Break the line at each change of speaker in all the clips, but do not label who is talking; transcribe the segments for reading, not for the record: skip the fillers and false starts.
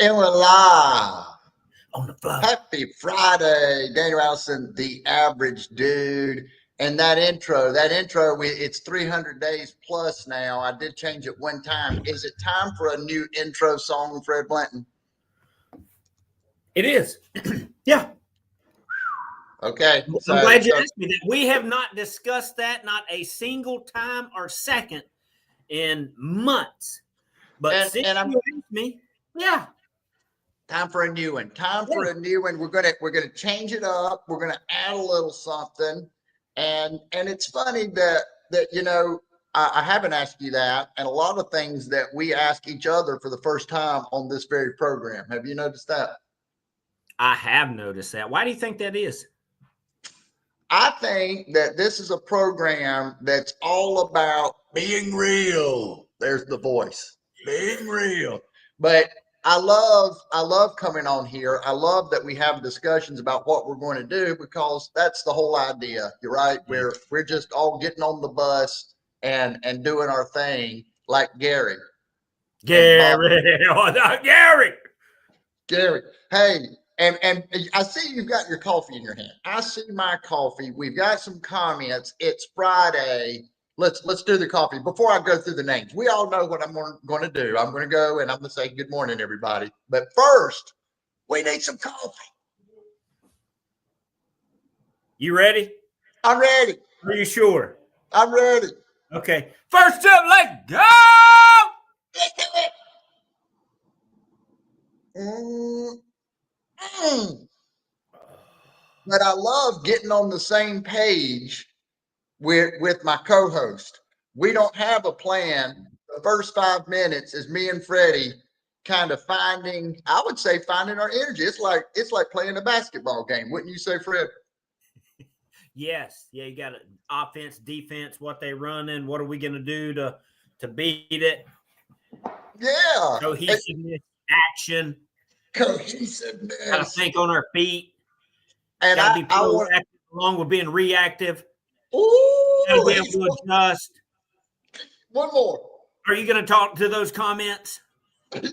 And we're live.
On the fly.
Happy Friday, Daniel Allison, the average dude. And that intro, it's 300 days plus now. I did change it one time. Is it time for a new intro song, Fred Blanton?
It is. Yeah.
Okay.
I'm glad you asked me that. We have not discussed that, not a single time or second in months. But since you asked me, yeah.
Time for a new one. For a new one. We're gonna change it up. We're gonna add a little something. And it's funny that I haven't asked you that, and a lot of things that we ask each other for the first time on this very program. Have you noticed that?
I have noticed that. Why do you think that is?
I think that this is a program that's all about being real. There's the voice. Being real. But I love coming on here. I love that we have discussions about what we're going to do, because that's the whole idea. You're right. We're just all getting on the bus and doing our thing, like Gary.
Gary.
Hey, and I see you've got your coffee in your hand. I see my coffee. We've got some comments. It's Friday. Let's do the coffee. Before I go through the names, we all know what I'm going to do. I'm going to go and I'm going to say good morning, everybody. But first, we need some coffee.
You ready?
I'm ready.
Are you sure?
I'm ready.
Okay. First up, let's go.
Let's do it. But I love getting on the same page with my co-host. We don't have a plan. The first 5 minutes is me and Freddie kind of finding our energy. It's like playing a basketball game, wouldn't you say, Fred?
Yes. Yeah, you got offense, defense, what they running, what are we going to do to beat it?
Yeah.
Cohesiveness, action.
Cohesiveness.
Got to think on our feet.
And
got to be proactive along with being reactive.
Ooh,
got to be able to adjust.
One more.
Are you going to talk to those comments?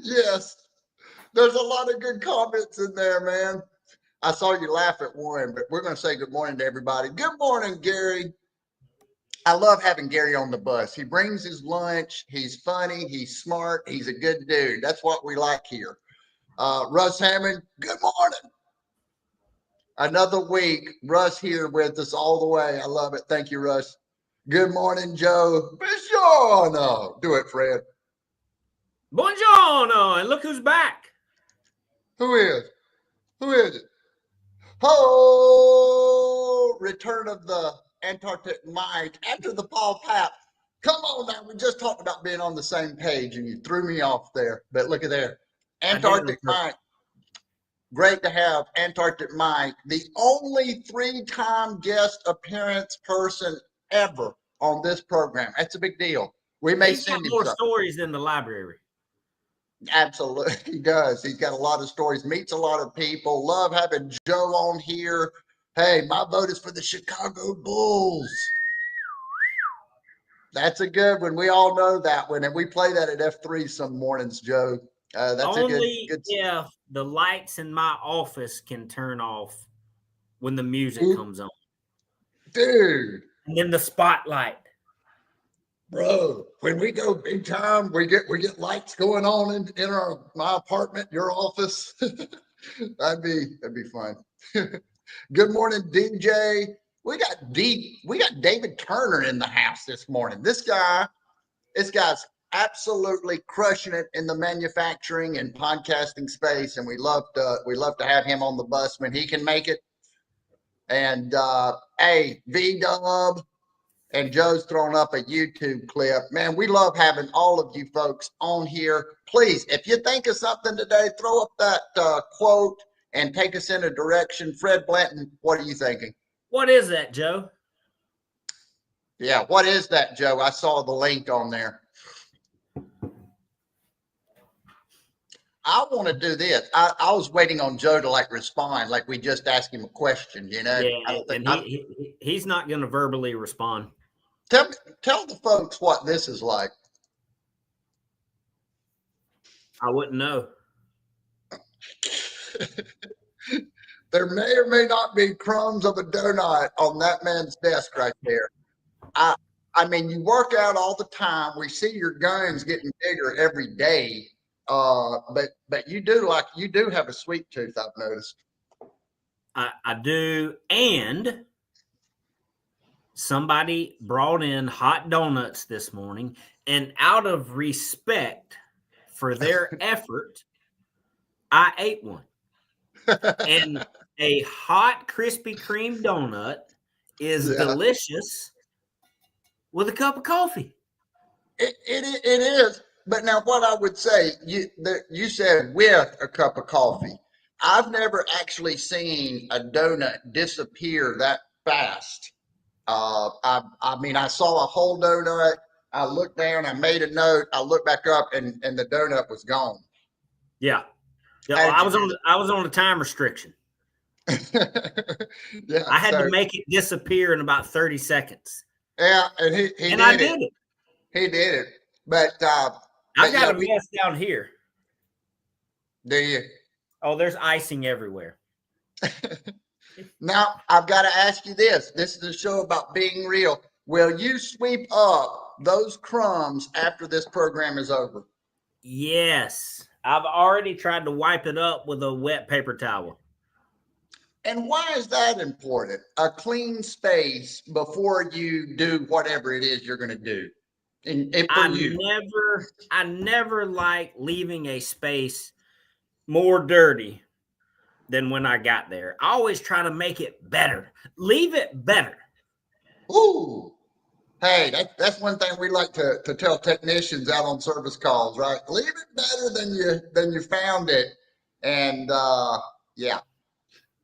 Yes. There's a lot of good comments in there, man. I saw you laugh at one, but we're going to say good morning to everybody. Good morning, Gary. I love having Gary on the bus. He brings his lunch. He's funny. He's smart. He's a good dude. That's what we like here. Russ Hammond, good morning. Another week. Russ here with us all the way. I love it. Thank you, Russ. Good morning, Joe. Buongiorno. Do it, Fred.
Buongiorno. And look who's back.
Who is it? Oh, return of the Antarctic Mike after the Paul Pap. Come on now. We just talked about being on the same page and you threw me off there. But look at there. Antarctic Mike. Great to have Antarctic Mike, the only 3-time guest appearance person ever on this program. That's a big deal. We may send him
more stories in the library.
Absolutely, he does. He's got a lot of stories, meets a lot of people. Love having Joe on here. Hey, my vote is for the Chicago Bulls. That's a good one. We all know that one, and we play that at F3 some mornings, Joe. That's
only if the lights in my office can turn off when the music comes on,
dude.
And then the spotlight.
Bro, when we go big time, we get lights going on in my apartment, your office. that'd be fun. Good morning, DJ. We got David Turner in the house this morning. This guy's absolutely crushing it in the manufacturing and podcasting space, and we love to have him on the bus when he can make it. And hey, V-Dub. And Joe's thrown up a YouTube clip. Man, we love having all of you folks on here. Please, if you think of something today, throw up that quote and take us in a direction. Fred Blanton, what are you thinking?
What is that, Joe?
Yeah, what is that, Joe? I saw the link on there. I want to do this. I was waiting on Joe to respond, like we just asked him a question,
Yeah, and he's not going to verbally respond.
Tell the folks what this is like.
I wouldn't know.
There may or may not be crumbs of a donut on that man's desk right there. I mean, you work out all the time. We see your guns getting bigger every day. But you do have a sweet tooth, I've noticed.
I do. And somebody brought in hot donuts this morning, and out of respect for their effort, I ate one. And a hot Krispy Kreme donut is delicious with a cup of coffee.
It is. But now what I would say, you said with a cup of coffee. I've never actually seen a donut disappear that fast. I mean, I saw a whole donut. I looked down, I made a note, I looked back up, and the donut was gone.
Yeah. I was on a time restriction.
Yeah,
I had to make it disappear in about 30 seconds.
Yeah, and he did it. He did it. But
I got a mess down here.
Do you?
Oh, there's icing everywhere.
Now, I've got to ask you this. This is a show about being real. Will you sweep up those crumbs after this program is over?
Yes. I've already tried to wipe it up with a wet paper towel.
And why is that important? A clean space before you do whatever it is you're going to do.
I never like leaving a space more dirty than when I got there. I always try to make it better. Leave it better.
Ooh. Hey, that's one thing we like to tell technicians out on service calls, right? Leave it better than you found it. And yeah.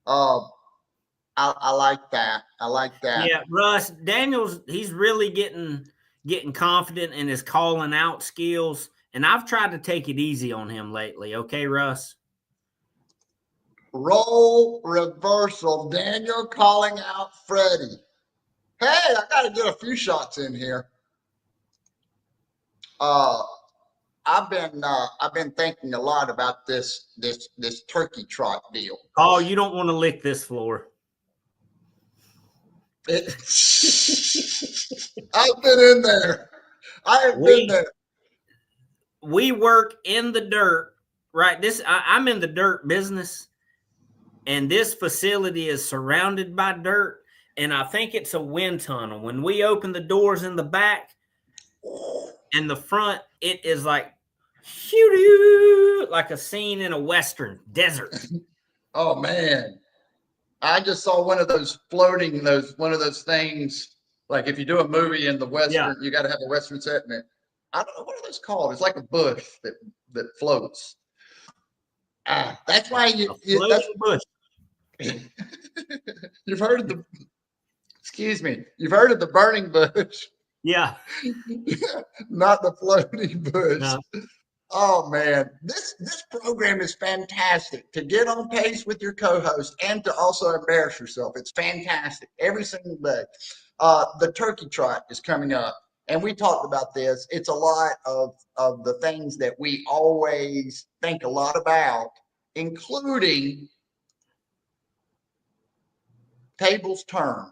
I like that. I like that.
Yeah, Russ, Daniels, he's really getting confident in his calling out skills. And I've tried to take it easy on him lately. Okay, Russ?
Role reversal. Daniel calling out Freddie. Hey, I got to get a few shots in here. I've been thinking a lot about this turkey trot deal.
Oh, you don't want to lick this floor.
I've been in there. I have been there.
We work in the dirt, right? I'm in the dirt business, and this facility is surrounded by dirt. And I think it's a wind tunnel. When we open the doors in the back and the front, it is like like a scene in a Western desert.
Oh man. I just saw one of those one of those things. Like if you do a movie in the Western, you got to have a Western set in it. I don't know, what are those called? It's like a bush that floats. That's why that's
bush.
You've heard of you've heard of the burning bush.
Yeah.
Not the floating bush. No. Oh man, this program is fantastic to get on pace with your co-host and to also embarrass yourself. It's fantastic every single day. The turkey trot is coming up, and we talked about this. It's a lot of the things that we always think a lot about, including tables turn.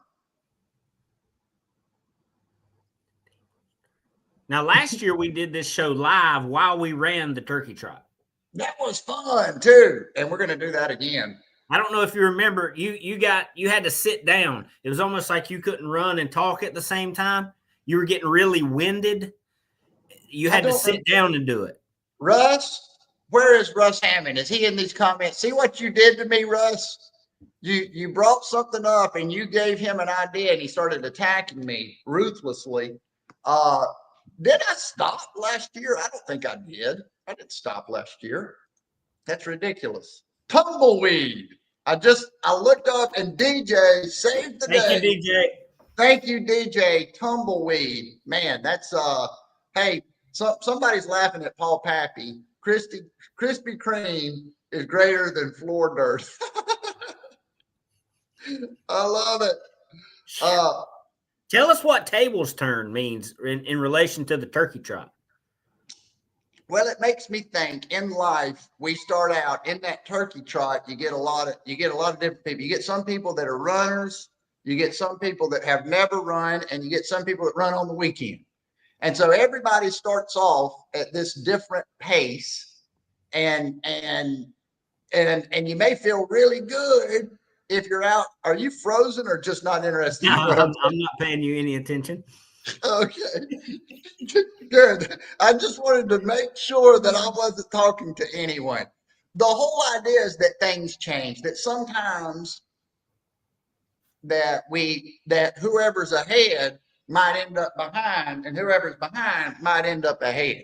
Now, last year we did this show live while we ran the turkey trot.
That was fun too, and we're going to do that again.
I don't know if you remember, you had to sit down. It was almost like you couldn't run and talk at the same time. You were getting really winded. You had to sit down and do it.
Russ, where is Russ Hammond? Is he in these comments? See what you did to me, Russ? You brought something up and you gave him an idea, and he started attacking me ruthlessly. Did I stop last year? I don't think I did. I didn't stop last year. That's ridiculous. Tumbleweed. I looked up and DJ saved the day.
Thank you, DJ.
Thank you, DJ. Tumbleweed. Man, that's hey, somebody's laughing at Paul Pappy. Krispy Kreme is greater than floor dirt. I love it.
Tell us what tables turn means in relation to the turkey trot.
Well, it makes me think in life, we start out in that turkey trot. You get a lot of different people. You get some people that are runners. You get some people that have never run, and you get some people that run on the weekend. And so everybody starts off at this different pace, and you may feel really good if you're out. Are you frozen or just not interested?
No, I'm not paying you any attention.
Okay, good. I just wanted to make sure that I wasn't talking to anyone. The whole idea is that things change, that sometimes that whoever's ahead might end up behind, and whoever's behind might end up ahead.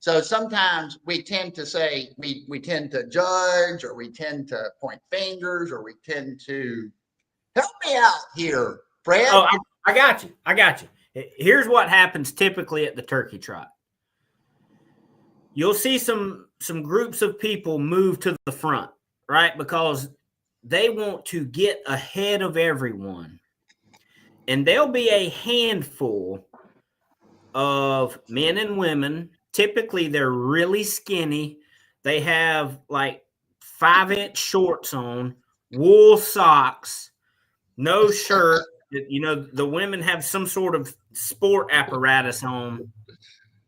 So sometimes we tend to say, we tend to judge, or we tend to point fingers, or we tend to help me out here, Fred.
Oh, I got you. Here's what happens typically at the turkey trot. You'll see some groups of people move to the front, right? Because they want to get ahead of everyone. And there'll be a handful of men and women. Typically, they're really skinny. They have like 5-inch shorts on, wool socks, no shirt. You know, the women have some sort of sport apparatus on.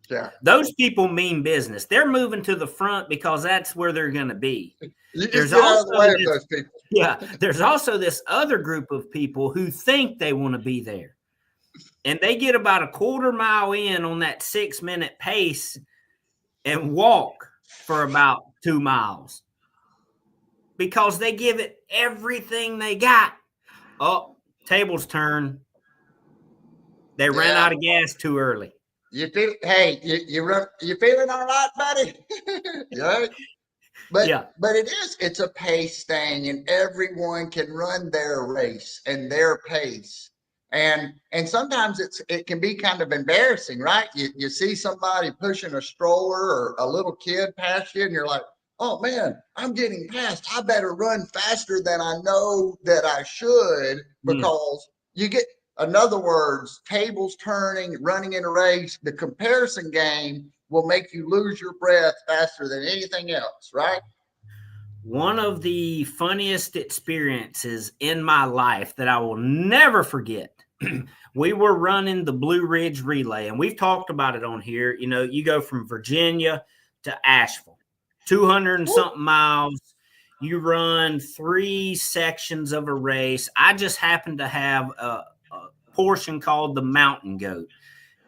Yeah.
Those people mean business. They're moving to the front because that's where they're going to be.
There's also those people.
Yeah. There's also this other group of people who think they want to be there. And they get about a quarter mile in on that 6-minute pace and walk for about 2 miles because they give it everything they got. Oh, tables turn. They ran out of gas too early.
You feel? Hey, you feeling all right, buddy? Right? But it's a pace thing, and everyone can run their race and their pace. And sometimes it can be kind of embarrassing, right? You see somebody pushing a stroller or a little kid past you, and you're like, oh man, I'm getting passed. I better run faster than I know that I should, because you get, in other words, tables turning, running in a race. The comparison game will make you lose your breath faster than anything else, right?
One of the funniest experiences in my life that I will never forget. We were running the Blue Ridge Relay, and we've talked about it on here. You know, you go from Virginia to Asheville, 200 and something miles. You run 3 sections of a race. I just happened to have a portion called the Mountain Goat.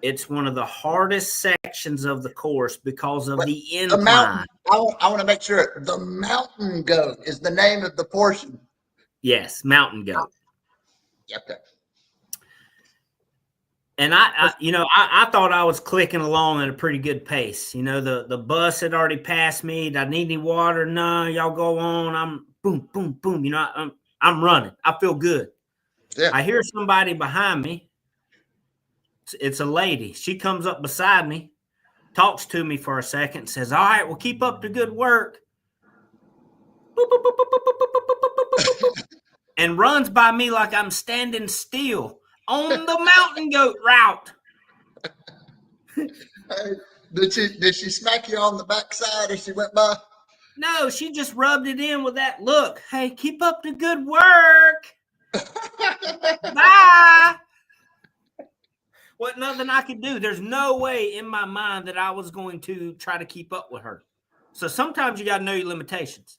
It's one of the hardest sections of the course because of the incline.
I want to make sure the Mountain Goat is the name of the portion.
Yes, Mountain Goat.
Okay.
And I thought I was clicking along at a pretty good pace. You know, the bus had already passed me. Did I need any water? No, y'all go on. I'm boom, boom, boom. You know, I'm running. I feel good. Yeah. I hear somebody behind me. It's a lady. She comes up beside me, talks to me for a second, says, all right, well, keep up the good work. And runs by me like I'm standing still on the Mountain Goat route.
Did she smack you on the backside as she went by?
No, she just rubbed it in with that look. Hey, keep up the good work. Bye. What nothing I could do. There's no way in my mind that I was going to try to keep up with her. So sometimes you got to know your limitations.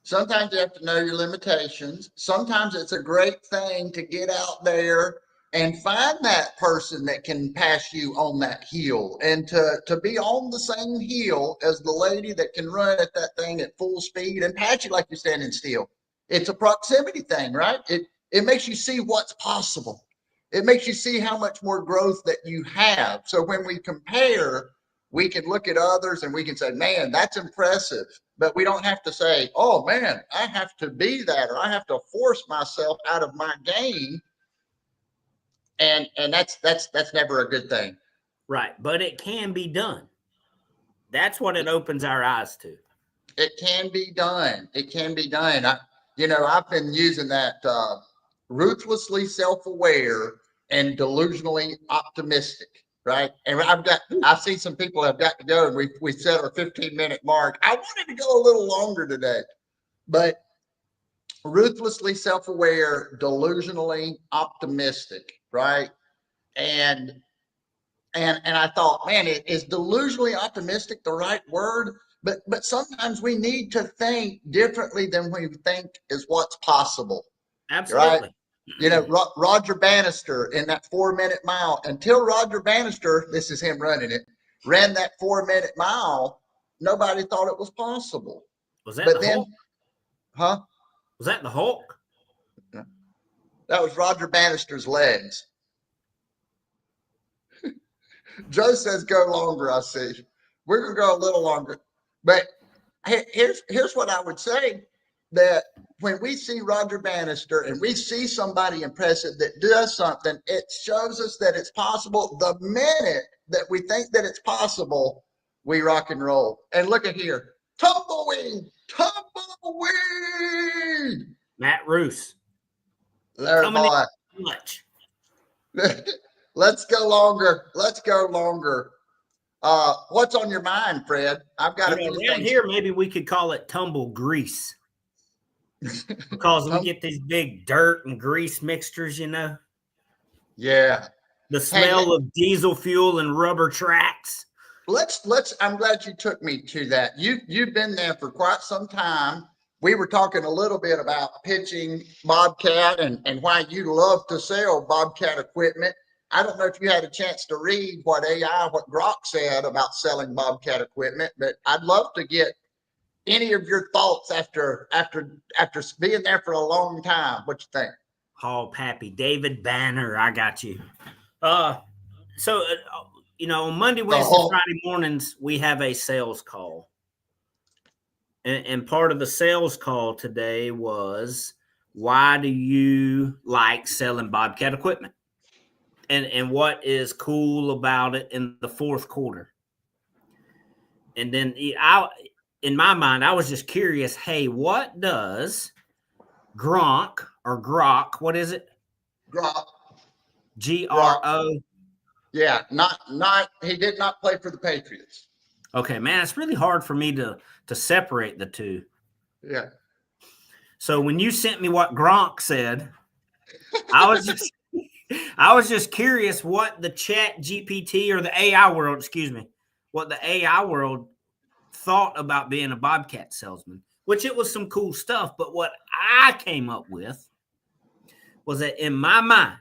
Sometimes you have to know your limitations. Sometimes it's a great thing to get out there and find that person that can pass you on that hill, and to be on the same hill as the lady that can run at that thing at full speed and pass you like you're standing still. It's a proximity thing, right? It makes you see what's possible. It makes you see how much more growth that you have. So when we compare, we can look at others and we can say, man, that's impressive. But we don't have to say, oh man, I have to be that, or I have to force myself out of my game. And that's never a good thing.
Right. But it can be done. That's what it opens our eyes to.
It can be done. It can be done. I've been using that ruthlessly self-aware and delusionally optimistic. right? And I see some people have got to go, and we set our 15-minute mark. I wanted to go a little longer today, but ruthlessly self-aware, delusionally optimistic, right? And I thought, man, is delusionally optimistic the right word? But sometimes we need to think differently than we think is what's possible.
Absolutely.
Right? You know, Roger Bannister in that 4-minute mile, until Roger Bannister, this is him running it, ran that 4-minute mile, nobody thought it was possible.
Was that
Hulk? Huh?
Was that the Hulk?
That was Roger Bannister's legs. Joe says go longer, I see. We're going to go a little longer. But here's what I would say, that when we see Roger Bannister and we see somebody impressive that does something, it shows us that it's possible. The minute that we think that it's possible, we rock and roll. And look at here. Tumbleweed! Tumbleweed!
Matt Roos.
There, boy.
Much.
Let's go longer. Let's go longer. What's on your mind, Fred? I've got a few things
here. Maybe we could call it tumble grease, because we get these big dirt and grease mixtures. You know.
Yeah.
The smell of diesel fuel and rubber tracks.
Let's. I'm glad you took me to that. You've been there for quite some time. We were talking a little bit about pitching Bobcat and why you love to sell Bobcat equipment. I don't know if you had a chance to read what Grok said about selling Bobcat equipment, but I'd love to get any of your thoughts after being there for a long time. What you think?
Oh, Pappy, David Banner, I got you. So on Monday, Wednesday, Friday mornings, we have a sales call. And part of the sales call today was, why do you like selling Bobcat equipment? And what is cool about it in the fourth quarter? And then in my mind, I was just curious, hey, what does Gronk or Grok, what is it?
Grok.
G-R-O.
Yeah, he did not play for the Patriots.
Okay, man, it's really hard for me to separate the two.
Yeah.
So when you sent me what Gronk said, I was just curious what the Chat GPT or the AI world, what the AI world thought about being a Bobcat salesman, which it was some cool stuff. But what I came up with was that in my mind,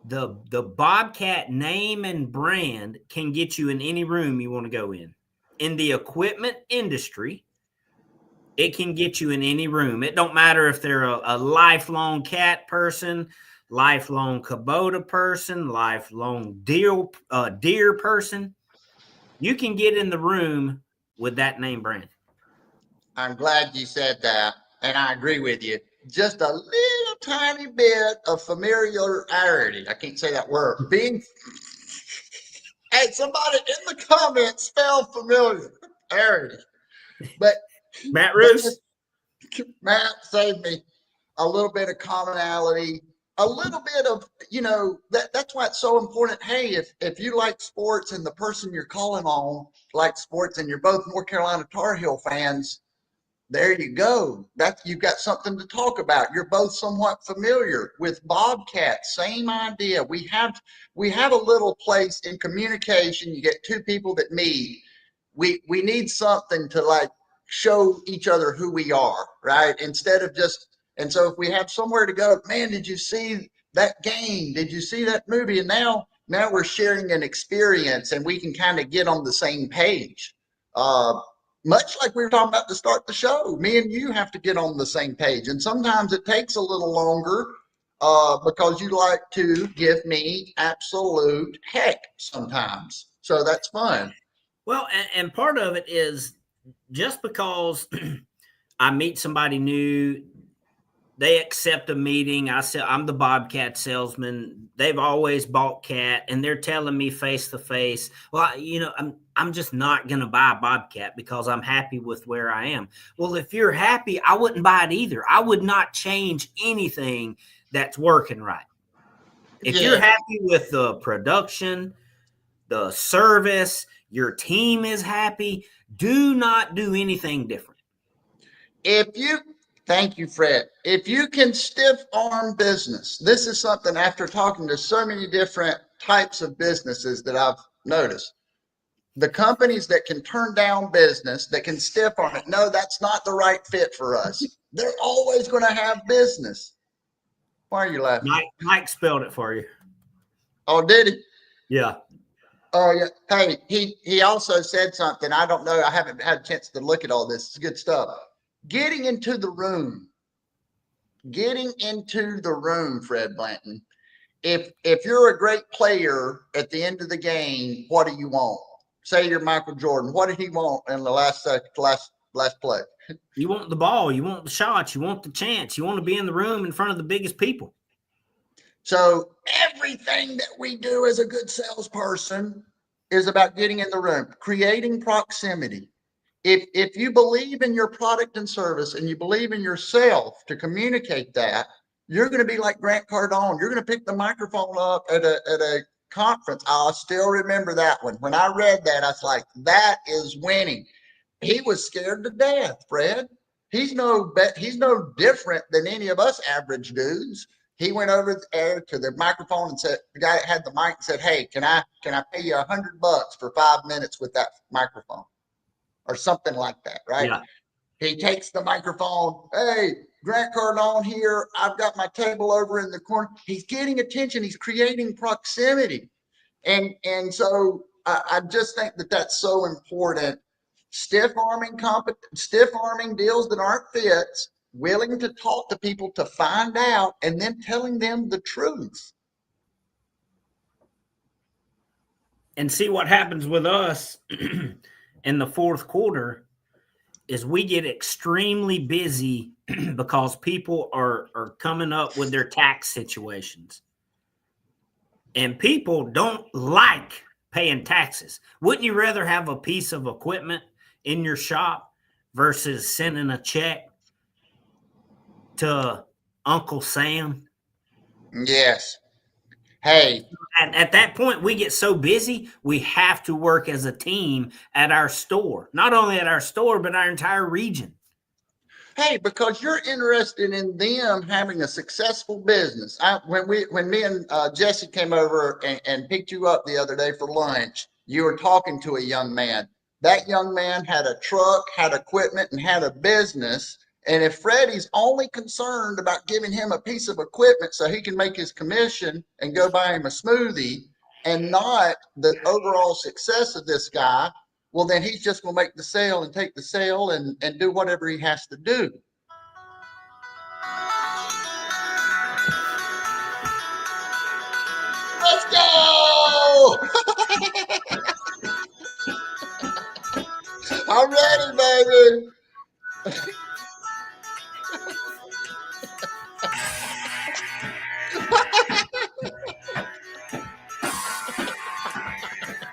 the Bobcat name and brand can get you in any room you want to go in. In the equipment industry, it can get you in any room. It don't matter if they're a lifelong cat person, lifelong Kubota person, lifelong deer person. You can get in the room with that name brand.
I'm glad you said that, and I agree with you. Just a little tiny bit of familiarity. I can't say that word. Hey, somebody in the comments spell familiarity. But
Matt Roos.
Matt saved me a little bit of commonality, a little bit of, that's why it's so important. Hey, if you like sports and the person you're calling on likes sports and you're both North Carolina Tar Heel fans, there you go. You've got something to talk about. You're both somewhat familiar with Bobcat. Same idea. We have a little place in communication. You get two people that meet. We need something to like show each other who we are, right? Instead of and so if we have somewhere to go, man, did you see that game? Did you see that movie? And now we're sharing an experience and we can kind of get on the same page. Much like we were talking about to start the show, me and you have to get on the same page. And sometimes it takes a little longer because you like to give me absolute heck sometimes. So that's fun.
Well, and part of it is just because I meet somebody new, they accept a meeting. I said, I'm the Bobcat salesman. They've always bought cat, and they're telling me face to face, well, I'm just not going to buy a Bobcat because I'm happy with where I am. Well, if you're happy, I wouldn't buy it either. I would not change anything that's working right. If you're happy with the production, the service, your team is happy, do not do anything different.
Thank you, Fred. If you can stiff arm business, this is something after talking to so many different types of businesses that I've noticed. The companies that can turn down business, that can stiff arm it, no, that's not the right fit for us. They're always going to have business. Why are you laughing?
Mike spelled it for you.
Oh, did he?
Yeah.
Oh, yeah. Hey, he also said something. I don't know. I haven't had a chance to look at all this. It's good stuff. Getting into the room, Fred Blanton. If you're a great player at the end of the game, what do you want? Say you're Michael Jordan. What did he want in the last play?
You want the ball. You want the shots. You want the chance. You want to be in the room in front of the biggest people.
So everything that we do as a good salesperson is about getting in the room, creating proximity. If you believe in your product and service and you believe in yourself to communicate that, you're going to be like Grant Cardone. You're going to pick the microphone up at a conference. I still remember that one. When I read that, I was like, that is winning. He was scared to death, Fred. He's no different than any of us average dudes. He went over there to the microphone and said, the guy that had the mic said, "Hey, can I pay you $100 for 5 minutes with that microphone?" Or something like that, right?
Yeah.
He takes the microphone. "Hey, Grant Cardone here. I've got my table over in the corner." He's getting attention. He's creating proximity. And so I just think that that's so important. Stiff arming deals that aren't fits, willing to talk to people to find out, and then telling them the truth.
And see what happens with us in the fourth quarter is we get extremely busy because people are coming up with their tax situations. And people don't like paying taxes. Wouldn't you rather have a piece of equipment in your shop versus sending a check to Uncle Sam?
Yes. Hey.
At that point, we get so busy, we have to work as a team at our store. Not only at our store, but our entire region.
Hey, because you're interested in them having a successful business. When me and Jesse came over and picked you up the other day for lunch, you were talking to a young man. That young man had a truck, had equipment, and had a business. And if Freddie's only concerned about giving him a piece of equipment so he can make his commission and go buy him a smoothie, and not the overall success of this guy, well, then he's just going to make the sale and take the sale and do whatever he has to do. Let's go! I'm ready, baby.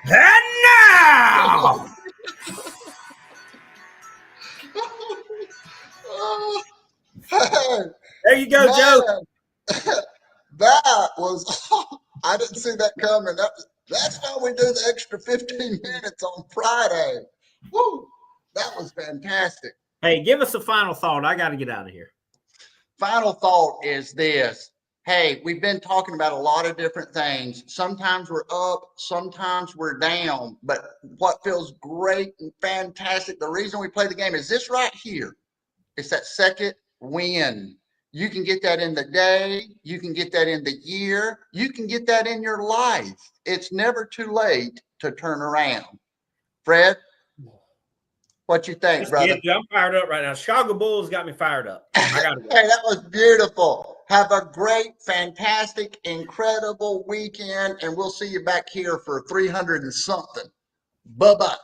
And now, there you go, Joe.
That was, I didn't see that coming. That's why we do the extra 15 minutes on Friday. Woo! That was fantastic.
Hey, give us a final thought. I got to get out of here.
Final thought is this. Hey, we've been talking about a lot of different things. Sometimes we're up, sometimes we're down. But what feels great and fantastic, the reason we play the game is this right here. It's that second win. You can get that in the day. You can get that in the year. You can get that in your life. It's never too late to turn around. Fred, what you think, brother?
Yeah, I'm fired up right now. Chicago Bulls got me fired up. I gotta go.
Hey, that was beautiful. Have a great, fantastic, incredible weekend, and we'll see you back here for 300 and something. Bye-bye.